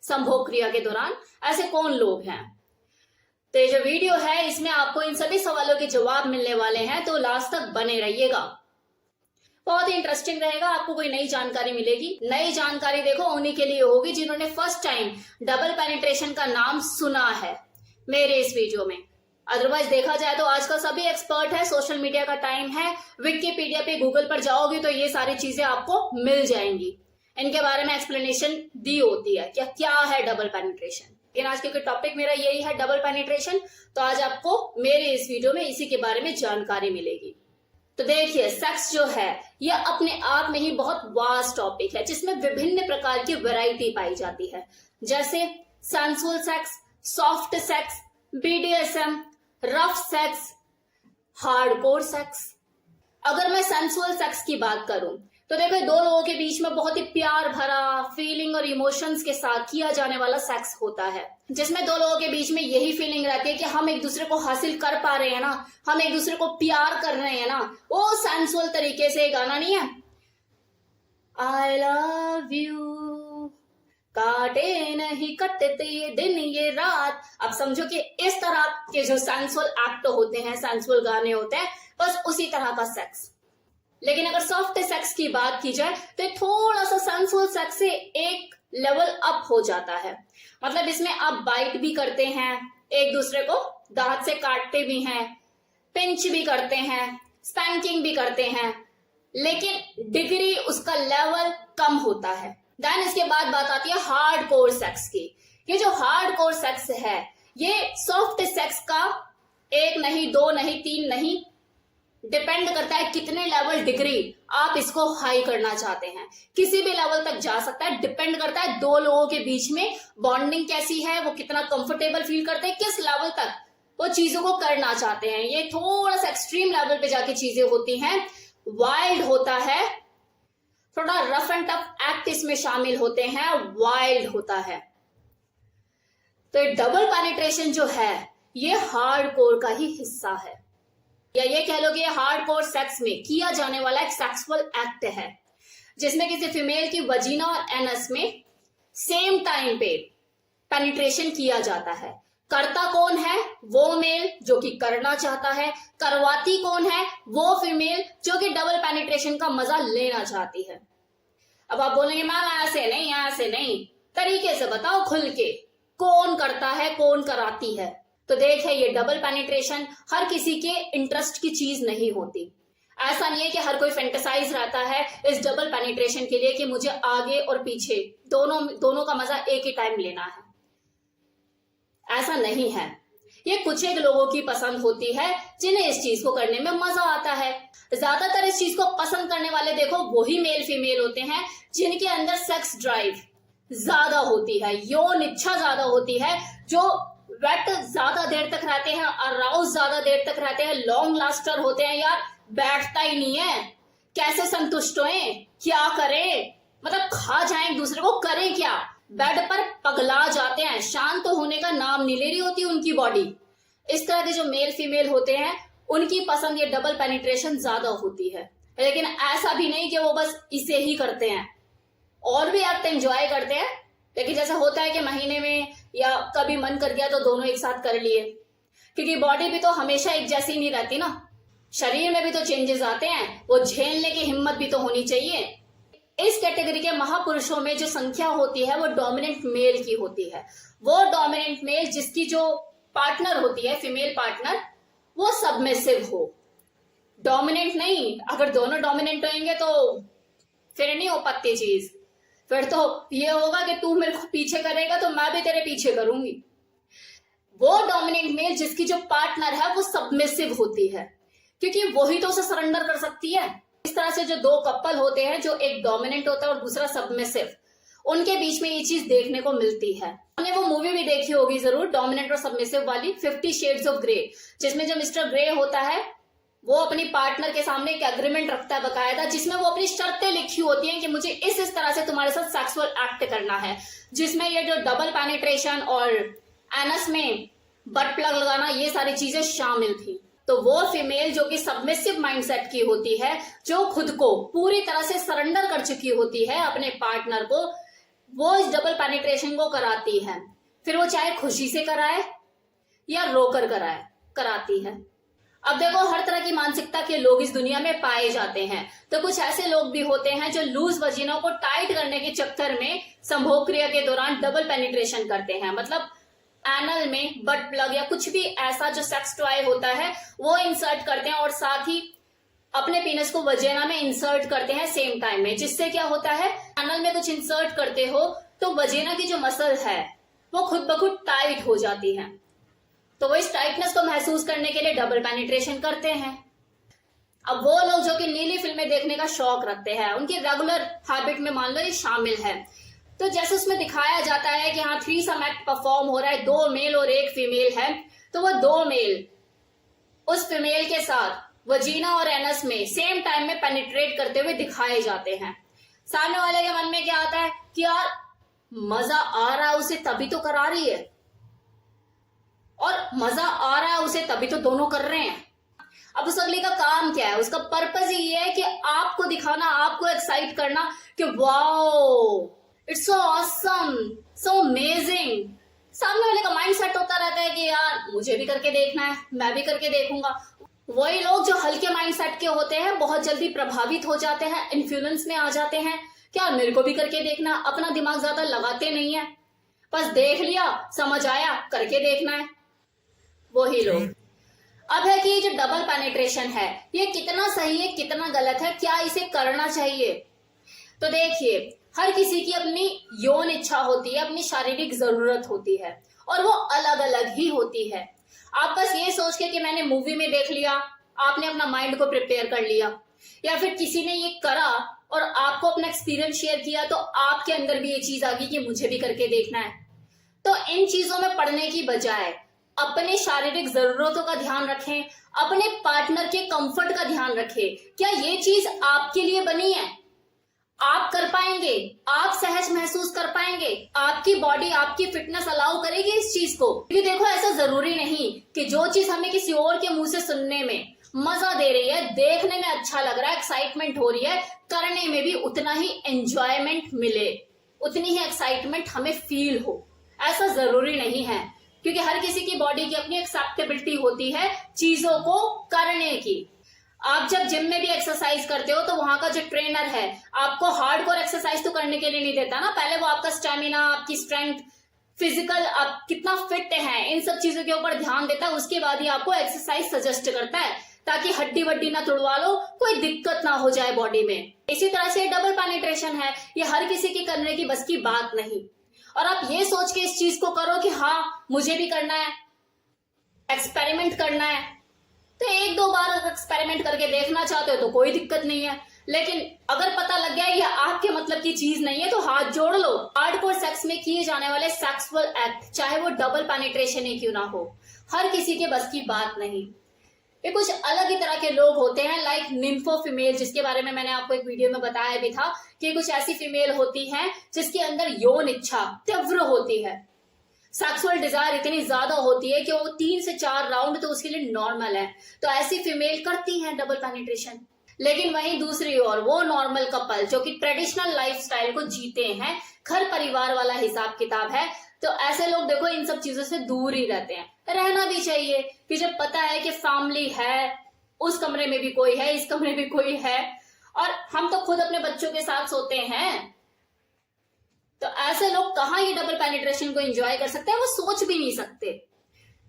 संभोग क्रिया के दौरान, ऐसे कौन लोग हैं। तो ये जो वीडियो है इसमें आपको इन सभी सवालों के जवाब मिलने वाले हैं, तो लास्ट तक बने रहिएगा, बहुत ही इंटरेस्टिंग रहेगा। आपको कोई नई जानकारी मिलेगी। नई जानकारी देखो उन्हीं के लिए होगी जिन्होंने फर्स्ट टाइम डबल पेनिट्रेशन का नाम सुना है मेरे इस वीडियो में। अदरवाइज देखा जाए तो आजकल सभी एक्सपर्ट है, सोशल मीडिया का टाइम है, विकिपीडिया पे गूगल पर जाओगे तो ये सारी चीजें आपको मिल जाएंगी। इनके बारे में एक्सप्लेनेशन दी होती है कि क्या है डबल पेनिट्रेशन। लेकिन आज क्योंकि टॉपिक मेरा यही है डबल पेनिट्रेशन, तो आज आपको मेरे इस वीडियो में इसी के बारे में जानकारी मिलेगी। तो देखिए, सेक्स जो है यह अपने आप में ही बहुत वास्ट टॉपिक है जिसमें विभिन्न प्रकार की वैरायटी पाई जाती है, जैसे sensual sex, soft sex, BDSM, rough sex, hardcore sex. अगर मैं सेंसुअल सेक्स की बात करूं तो देखो, दो लोगों के बीच में बहुत ही प्यार भरा फीलिंग और इमोशंस के साथ किया जाने वाला सेक्स होता है, जिसमें दो लोगों के बीच में यही फीलिंग रहती है कि हम एक दूसरे को हासिल कर पा रहे हैं ना, हम एक दूसरे को प्यार कर रहे हैं ना। वो सेंसुअल तरीके से गाना नहीं है, आई लव यू, काटे नहीं कटते ये दिन ये रात। अब समझो कि इस तरह के जो सेंसुअल एक्ट होते हैं, सेंसुअल गाने होते हैं, बस उसी तरह का सेक्स। लेकिन अगर सॉफ्ट सेक्स की बात की जाए तो थोड़ा सा सेंसुअल सेक्स से एक लेवल अप हो जाता है। मतलब इसमें आप बाइट भी करते हैं, एक दूसरे को दांत से काटते भी हैं, पिंच भी करते हैं, स्पैंकिंग भी करते हैं, लेकिन डिग्री उसका लेवल कम होता है। देन इसके बाद बात आती है हार्डकोर सेक्स की। ये जो हार्डकोर सेक्स है ये सॉफ्ट सेक्स का एक नहीं, दो नहीं, तीन नहीं, डिपेंड करता है कितने लेवल डिग्री आप इसको हाई करना चाहते हैं। किसी भी लेवल तक जा सकता है, डिपेंड करता है दो लोगों के बीच में बॉन्डिंग कैसी है, वो कितना कंफर्टेबल फील करते हैं, किस लेवल तक वो चीजों को करना चाहते हैं। ये थोड़ा सा एक्सट्रीम लेवल पे जाके चीजें होती हैं, वाइल्ड होता है, थोड़ा रफ एंड टफ एक्ट इसमें शामिल होते हैं, वाइल्ड होता है। तो डबल पेनिट्रेशन जो है ये हार्डकोर का ही हिस्सा है, या ये कह लो कि ये हार्डकोर सेक्स में किया जाने वाला एक सेक्सुअल एक्ट है, जिसमें किसी फीमेल की वजीना और एनस में सेम टाइम पे पेनिट्रेशन किया जाता है। करता कौन है? वो मेल जो कि करना चाहता है। करवाती कौन है? वो फीमेल जो कि डबल पेनिट्रेशन का मजा लेना चाहती है। अब आप बोलेंगे मैम ऐसे नहीं, ऐसे नहीं, तरीके से बताओ खुल के, कौन करता है, कौन कराती है। तो देखे, ये डबल पेनिट्रेशन हर किसी के इंटरेस्ट की चीज नहीं होती। ऐसा नहीं है कि हर कोई फैंटेसाइज रहता है इस डबल पेनिट्रेशन के लिए कि मुझे आगे और पीछे दोनों का मजा एक ही टाइम लेना है। ऐसा नहीं है। ये कुछ एक लोगों की पसंद होती है जिन्हें इस चीज को करने में मजा आता है। ज्यादातर इस चीज को पसंद करने वाले देखो वही मेल फीमेल होते हैं जिनके अंदर सेक्स ड्राइव ज्यादा होती है, यौन इच्छा ज्यादा होती है, जो वेट ज्यादा देर तक रहते हैं, अराउज ज्यादा देर तक रहते हैं, लॉन्ग लास्टर होते हैं। यार बैठता ही नहीं है, कैसे संतुष्ट होए, क्या करें, मतलब खा जाए एक दूसरे को, करें क्या, बेड पर पगला जाते हैं, शांत तो होने का नाम नहीं ले रही होती उनकी बॉडी। इस तरह के जो मेल फीमेल होते हैं उनकी पसंद ये डबल पेनिट्रेशन ज्यादा होती है। लेकिन ऐसा भी नहीं कि वो बस इसे ही करते हैं, और भी एक्ट एंजॉय करते हैं। लेकिन जैसा होता है कि महीने में या कभी मन कर गया तो दोनों एक साथ कर लिए, क्योंकि बॉडी भी तो हमेशा एक जैसी नहीं रहती ना, शरीर में भी तो चेंजेस आते हैं, वो झेलने की हिम्मत भी तो होनी चाहिए। इस कैटेगरी के महापुरुषों में जो संख्या होती है वो डोमिनेंट मेल की होती है। वो डोमिनेंट मेल जिसकी जो पार्टनर होती है, फीमेल पार्टनर, वो सबमिसिव हो, डोमिनेंट नहीं। अगर दोनों डोमिनेंट होंगे तो फिर नहीं हो पाती चीज, फिर तो ये होगा कि तू मेरे को पीछे करेगा तो मैं भी तेरे पीछे करूंगी। वो डोमिनेंट मेल जिसकी जो पार्टनर है वो सबमिसिव होती है, क्योंकि वही तो उसे सरेंडर कर सकती है। इस तरह से जो दो कपल होते हैं, जो एक डोमिनेंट होता है और दूसरा सबमिसिव, उनके बीच में ये चीज देखने को मिलती है। हमने वो मूवी भी देखी होगी जरूर, डोमिनेंट और सबमिसिव वाली, 50 शेड्स ऑफ ग्रे, जिसमें जो मिस्टर ग्रे होता है वो अपनी पार्टनर के सामने एक एग्रीमेंट रखता है बकायदा, जिसमें वो अपनी शर्तें लिखी होती हैं कि मुझे इस तरह से तुम्हारे साथ सेक्सुअल एक्ट करना है, जिसमें ये जो डबल पेनिट्रेशन और एनस में बट प्लग लगाना, ये सारी चीजें शामिल थी। तो वो फीमेल जो कि सबमिसिव माइंडसेट की होती है, जो खुद को पूरी तरह से सरेंडर कर चुकी होती है अपने पार्टनर को, वो इस डबल पेनिट्रेशन को कराती है, फिर वो चाहे खुशी से कराए या रोकर कराए, कराती है। अब देखो, हर तरह की मानसिकता के लोग इस दुनिया में पाए जाते हैं। तो कुछ ऐसे लोग भी होते हैं जो लूज वजीना को टाइट करने के चक्कर में संभोग क्रिया के दौरान डबल पेनिट्रेशन करते हैं। मतलब एनल में बट प्लग या कुछ भी ऐसा जो सेक्स टॉय होता है वो इंसर्ट करते हैं और साथ ही अपने पीनस को वजीना में इंसर्ट करते हैं सेम टाइम में। जिससे क्या होता है, एनल में कुछ इंसर्ट करते हो तो वजीना की जो मसल है वो खुद ब खुद टाइट हो जाती है। तो वो इस टाइटनेस को महसूस करने के लिए डबल पेनिट्रेशन करते हैं। अब वो लोग जो कि नीली फिल्में देखने का शौक रखते हैं, उनकी रेगुलर हैबिट में मान लो ये शामिल है। तो जैसे उसमें दिखाया जाता है कि हाँ, थ्रीसम एक्ट परफॉर्म हो रहा है, 2 मेल और 1 फीमेल है, तो वो 2 मेल उस फीमेल के साथ वजीना और एनस में सेम टाइम में पेनिट्रेट करते हुए दिखाए जाते हैं। सामने वाले के मन में क्या आता है कि यार मजा आ रहा है उसे तभी तो करा रही है, और मजा आ रहा है उसे तभी तो दोनों कर रहे हैं। अब उस अगले का काम क्या है? उसका पर्पस ही ये है कि आपको दिखाना, आपको एक्साइट करना कि wow it's so awesome, so amazing. सामने वाले का माइंड सेट होता रहता है कि यार मुझे भी करके देखना है, मैं भी करके देखूंगा। वही लोग जो हल्के माइंड सेट के होते हैं बहुत जल्दी प्रभावित हो जाते हैं, इन्फ्लुएंस में आ जाते हैं। क्या मेरे को भी करके देखना, अपना दिमाग ज्यादा लगाते नहीं है, बस देख लिया, समझ आया, करके देखना है। वही लोग। अब है कि ये जो डबल पेनिट्रेशन है ये कितना सही है, कितना गलत है, क्या इसे करना चाहिए? तो देखिए, हर किसी की अपनी यौन इच्छा होती है, अपनी शारीरिक जरूरत होती है और वो अलग अलग ही होती है। आप बस ये सोच के कि मैंने मूवी में देख लिया, आपने अपना माइंड को प्रिपेयर कर लिया, या फिर किसी ने ये करा और आपको अपना एक्सपीरियंस शेयर किया तो आपके अंदर भी ये चीज आ गई कि मुझे भी करके देखना है। तो इन चीजों में पड़ने की बजाय अपने शारीरिक जरूरतों का ध्यान रखें, अपने पार्टनर के कंफर्ट का ध्यान रखें। क्या ये चीज आपके लिए बनी है? आप कर पाएंगे? आप सहज महसूस कर पाएंगे? आपकी बॉडी, आपकी फिटनेस अलाउ करेगी इस चीज को? क्योंकि देखो, ऐसा जरूरी नहीं कि जो चीज हमें किसी और के मुंह से सुनने में मजा दे रही है, देखने में अच्छा लग रहा है, एक्साइटमेंट हो रही है, करने में भी उतना ही एंजॉयमेंट मिले, उतनी ही एक्साइटमेंट हमें फील हो, ऐसा जरूरी नहीं है। क्योंकि हर किसी की बॉडी की अपनी एक्सेप्टेबिलिटी होती है चीजों को करने की। आप जब जिम में भी एक्सरसाइज करते हो तो वहां का जो ट्रेनर है आपको हार्डकोर एक्सरसाइज तो करने के लिए नहीं देता ना। पहले वो आपका स्टेमिना, आपकी स्ट्रेंथ, फिजिकल, आप कितना फिट है, इन सब चीजों के ऊपर ध्यान देता है। उसके बाद ही आपको एक्सरसाइज सजेस्ट करता है ताकि हड्डी वड्डी ना तुड़वा लो, कोई दिक्कत ना हो जाए बॉडी में। इसी तरह से डबल पेनिट्रेशन है, ये हर किसी की करने की बस की बात नहीं। और आप ये सोच के इस चीज को करो कि हाँ मुझे भी करना है, एक्सपेरिमेंट करना है, तो 1-2 बार अगर एक्सपेरिमेंट करके देखना चाहते हो तो कोई दिक्कत नहीं है। लेकिन अगर पता लग गया ये आपके मतलब की चीज नहीं है तो हाथ जोड़ लो। हार्डकोर सेक्स में किए जाने वाले सेक्सुअल एक्ट, चाहे वो डबल पेनिट्रेशन ही क्यों ना हो, हर किसी के बस की बात नहीं। ये कुछ अलग ही तरह के लोग होते हैं, लाइक निम्फो फीमेल, जिसके बारे में मैंने आपको एक वीडियो में बताया भी था कि कुछ ऐसी फीमेल होती हैं जिसके अंदर यौन इच्छा तीव्र होती है, सेक्सुअल डिजायर इतनी ज्यादा होती है कि वो 3 से 4 राउंड तो उसके लिए नॉर्मल है। तो ऐसी फीमेल करती हैं डबल पेनिट्रेशन। लेकिन वहीं दूसरी ओर वो नॉर्मल कपल जो कि ट्रेडिशनल लाइफस्टाइल को जीते हैं, घर परिवार वाला हिसाब किताब है, तो ऐसे लोग देखो इन सब चीजों से दूर ही रहते हैं। रहना भी चाहिए कि जब पता है कि फैमिली है, उस कमरे में भी कोई है, इस कमरे में कोई है, और हम तो खुद अपने बच्चों के साथ सोते हैं, तो ऐसे लोग कहाँ ये डबल पेनिट्रेशन को एंजॉय कर सकते हैं? वो सोच भी नहीं सकते।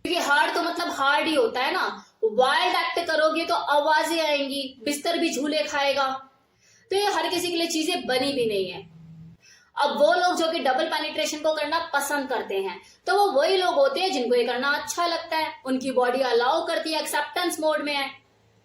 क्योंकि हार्ड तो मतलब हार्ड ही होता है ना। वाइल्ड एक्ट करोगे तो आवाजें आएंगी, बिस्तर भी झूले खाएगा, तो ये हर किसी के लिए चीजें बनी भी नहीं है। अब वो लोग जो कि डबल पेनिट्रेशन को करना पसंद करते हैं, तो वो वही लोग होते हैं जिनको ये करना अच्छा लगता है, उनकी बॉडी अलाउ करती है, एक्सेप्टेंस मोड में है,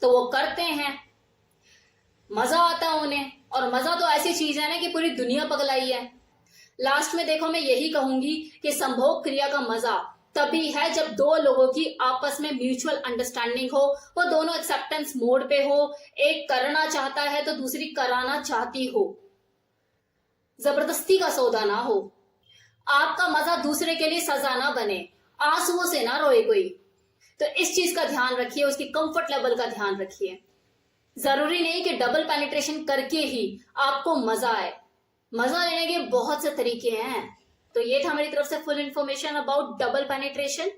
तो वो करते हैं, मजा आता है उन्हें। और मजा तो ऐसी चीज है ना कि पूरी दुनिया पगलाई है। लास्ट में देखो, मैं यही कहूंगी कि संभोग क्रिया का मजा तभी है जब 2 लोगों की आपस में म्यूचुअल अंडरस्टैंडिंग हो, वो दोनों एक्सेप्टेंस मोड पे हो, एक करना चाहता है तो दूसरी कराना चाहती हो, जबरदस्ती का सौदा ना हो, आपका मजा दूसरे के लिए सजा ना बने, आंसुओं से ना रोए कोई। तो इस चीज का ध्यान रखिए, उसकी कंफर्ट लेवल का ध्यान रखिए। जरूरी नहीं कि डबल पेनिट्रेशन करके ही आपको मजा आए, मजा लेने के बहुत से तरीके हैं। तो ये था मेरी तरफ से full information about double penetration.